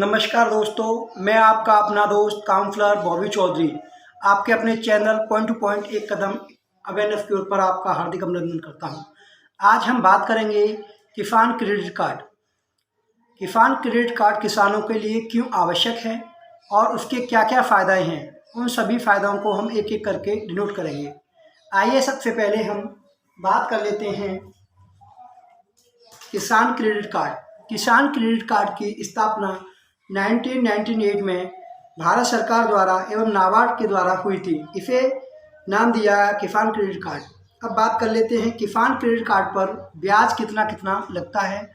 नमस्कार दोस्तों, मैं आपका अपना दोस्त काउंसलर बॉबी चौधरी आपके अपने चैनल पॉइंट टू पॉइंट एक कदम अवेयरनेस के ऊपर आपका हार्दिक अभिनंदन करता हूं। आज हम बात करेंगे किसान क्रेडिट कार्ड। किसान क्रेडिट कार्ड किसानों के लिए क्यों आवश्यक है और उसके क्या क्या फ़ायदे हैं, उन सभी फ़ायदों को हम एक एक करके डिनोट करेंगे। आइए सबसे पहले हम बात कर लेते हैं किसान क्रेडिट कार्ड। किसान क्रेडिट कार्ड की स्थापना 1998 में भारत सरकार द्वारा एवं नाबार्ड के द्वारा हुई थी। इसे नाम दिया गया किसान क्रेडिट कार्ड। अब बात कर लेते हैं किसान क्रेडिट कार्ड पर ब्याज कितना कितना लगता है।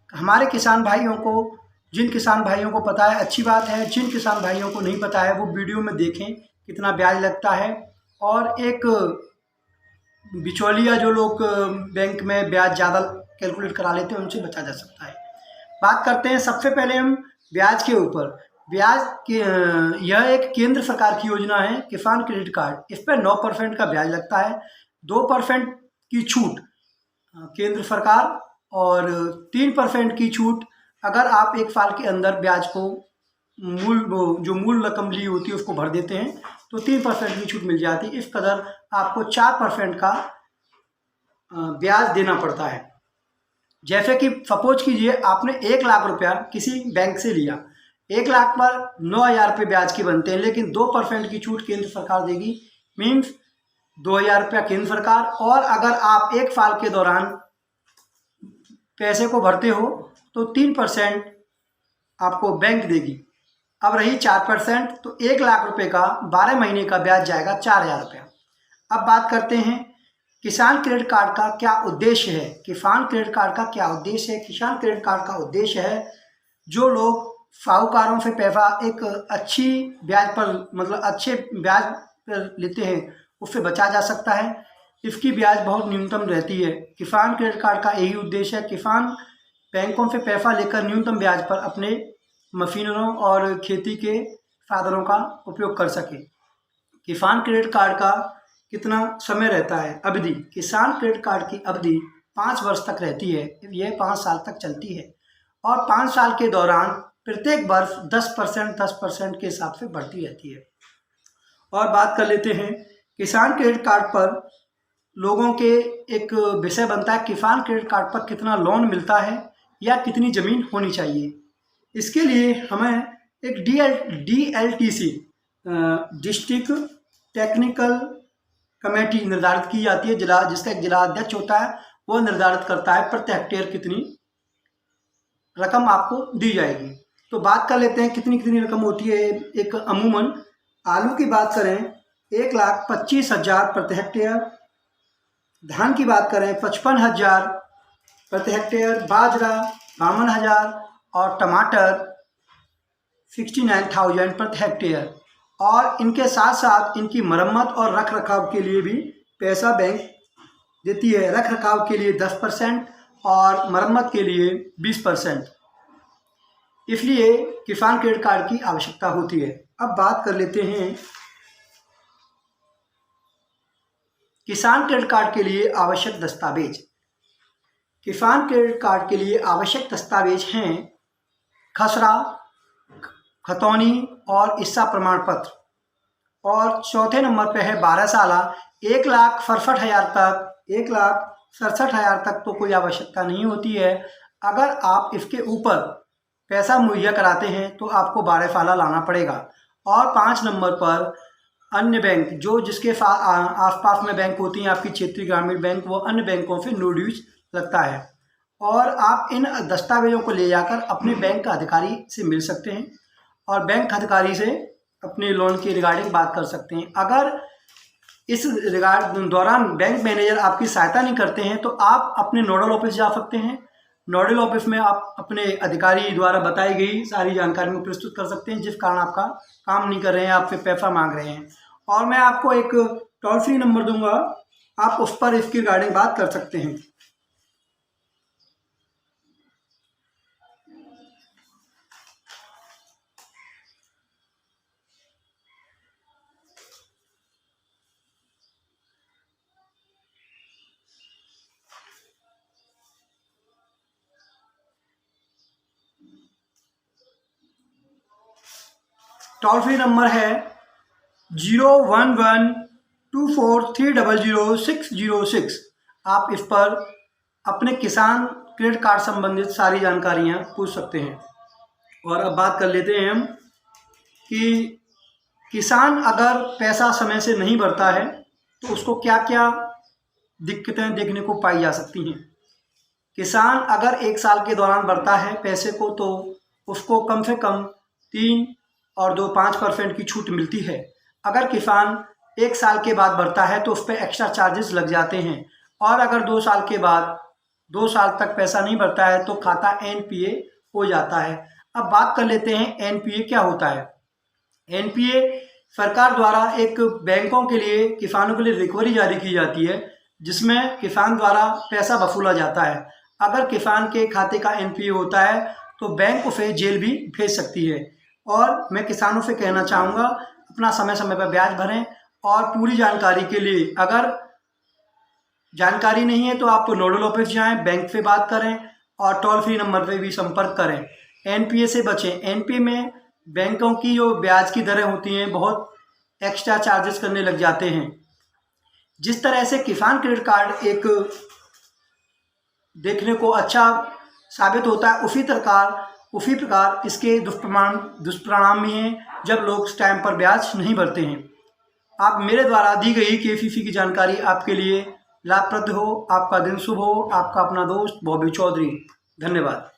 हमारे किसान भाइयों को, जिन किसान भाइयों को पता है अच्छी बात है, जिन किसान भाइयों को नहीं पता है वो वीडियो में देखें कितना ब्याज लगता है। और एक बिचौलिया जो लोग बैंक में ब्याज ज़्यादा कैलकुलेट करा लेते हैं उनसे बचा जा सकता है। बात करते हैं सबसे पहले हम ब्याज के ऊपर। ब्याज के यह एक केंद्र सरकार की योजना है किसान क्रेडिट कार्ड। इस पर 9% का ब्याज लगता है। 2% की छूट केंद्र सरकार और 3% की छूट अगर आप एक साल के अंदर ब्याज को जो मूल रकम ली होती है उसको भर देते हैं तो 3% की छूट मिल जाती है। इस कदर आपको 4% का ब्याज देना पड़ता है। जैसे कि सपोज कीजिए आपने 1 लाख रुपया किसी बैंक से लिया, 1 लाख पर 9,000 रुपये ब्याज के बनते हैं, लेकिन 2% की छूट केंद्र सरकार देगी। मीन्स 2,000 रुपया केंद्र सरकार, और अगर आप एक साल के दौरान पैसे को भरते हो तो 3% आपको बैंक देगी। अब रही 4%, तो 1 लाख रुपये का 12 महीने का ब्याज जाएगा 4,000 रुपया। अब बात करते हैं किसान क्रेडिट कार्ड का क्या उद्देश्य है। किसान क्रेडिट कार्ड का क्या उद्देश्य है? किसान क्रेडिट कार्ड का उद्देश्य है जो लोग साहूकारों से पैसा एक अच्छी ब्याज पर, मतलब अच्छे ब्याज पर लेते हैं, उससे बचा जा सकता है। इसकी ब्याज बहुत न्यूनतम रहती है। किसान क्रेडिट कार्ड का यही उद्देश्य है, किसान बैंकों से पैसा लेकर न्यूनतम ब्याज पर अपने मशीनों और खेती के साधनों का उपयोग कर सके। किसान क्रेडिट कार्ड का कितना समय रहता है? अवधि। किसान क्रेडिट कार्ड की अवधि 5 वर्ष तक रहती है। यह 5 साल तक चलती है और 5 साल के दौरान प्रत्येक वर्ष 10% के हिसाब से बढ़ती रहती है। और बात कर लेते हैं किसान क्रेडिट कार्ड पर लोगों के एक विषय बनता है, किसान क्रेडिट कार्ड पर कितना लोन मिलता है या कितनी ज़मीन होनी चाहिए। इसके लिए हमें एक DLTC डिस्ट्रिक्ट टेक्निकल कमेटी निर्धारित की जाती है। जिसका एक जिला अध्यक्ष होता है, वो निर्धारित करता है प्रति हेक्टेयर कितनी रकम आपको दी जाएगी। तो बात कर लेते हैं कितनी कितनी रकम होती है। एक अमूमन आलू की बात करें 1,25,000 प्रति हेक्टेयर, धान की बात करें 55,000 प्रति हेक्टेयर, बाजरा 52,000 और टमाटर 69,000 प्रति हेक्टेयर। और इनके साथ साथ इनकी मरम्मत और रख रखाव के लिए भी पैसा बैंक देती है। रख रखाव के लिए 10% और मरम्मत के लिए 20%। इसलिए किसान क्रेडिट कार्ड की आवश्यकता होती है। अब बात कर लेते हैं किसान क्रेडिट कार्ड के लिए आवश्यक दस्तावेज। किसान क्रेडिट कार्ड के लिए आवश्यक दस्तावेज हैं खसरा, खतौनी और हिस्सा प्रमाण पत्र। और चौथे नंबर पे है 12 साल। 1,67,000 तक तो कोई आवश्यकता नहीं होती है। अगर आप इसके ऊपर पैसा मुहैया कराते हैं तो आपको 12 साल लाना पड़ेगा। और 5 नंबर पर अन्य बैंक, जो जिसके आसपास में बैंक होती हैं, आपकी क्षेत्रीय ग्रामीण बैंक, वो अन्य बैंकों से नो ड्यूज लगता है। और आप इन दस्तावेजों को ले जाकर अपने बैंक अधिकारी से मिल सकते हैं और बैंक अधिकारी से अपने लोन की रिगार्डिंग बात कर सकते हैं। अगर इस दौरान बैंक मैनेजर आपकी सहायता नहीं करते हैं तो आप अपने नोडल ऑफिस जा सकते हैं। नोडल ऑफिस में आप अपने अधिकारी द्वारा बताई गई सारी जानकारी को प्रस्तुत कर सकते हैं जिस कारण आपका काम नहीं कर रहे हैं, आपसे पैसा मांग रहे हैं। और मैं आपको एक टोल फ्री नंबर दूंगा, आप उस पर इसकी रिगार्डिंग बात कर सकते हैं। टोल फ्री नंबर है 011243000606। आप इस पर अपने किसान क्रेडिट कार्ड संबंधित सारी जानकारियाँ पूछ सकते हैं। और अब बात कर लेते हैं हम कि किसान अगर पैसा समय से नहीं भरता है तो उसको क्या क्या दिक्कतें देखने को पाई जा सकती हैं। किसान अगर 1 साल के दौरान भरता है पैसे को तो उसको कम से कम 3 और 5% की छूट मिलती है। अगर किसान 1 साल के बाद भरता है तो उस पर एक्स्ट्रा चार्जेस लग जाते हैं। और अगर 2 साल के बाद 2 साल तक पैसा नहीं भरता है तो खाता NPA हो जाता है। अब बात कर लेते हैं NPA क्या होता है। NPA सरकार द्वारा एक बैंकों के लिए किसानों के लिए रिकवरी जारी की जाती है, जिसमें किसान द्वारा पैसा वसूला जाता है। अगर किसान के खाते का NPA होता है तो बैंक उसे जेल भी भेज सकती है। और मैं किसानों से कहना चाहूँगा अपना समय समय पर ब्याज भरें। और पूरी जानकारी के लिए अगर जानकारी नहीं है तो आप नोडल ऑफिस जाएं, बैंक से बात करें और टोल फ्री नंबर पे भी संपर्क करें। NPA से बचें। NPA में बैंकों की जो ब्याज की दरें होती हैं बहुत एक्स्ट्रा चार्जेस करने लग जाते हैं। जिस तरह से किसान क्रेडिट कार्ड एक देखने को अच्छा साबित होता है, उसी प्रकार इसके दुष्परिणाम भी हैं जब लोग टाइम पर ब्याज नहीं भरते हैं। आप मेरे द्वारा दी गई KCC की जानकारी आपके लिए लाभप्रद हो। आपका दिन शुभ हो। आपका अपना दोस्त बॉबी चौधरी। धन्यवाद।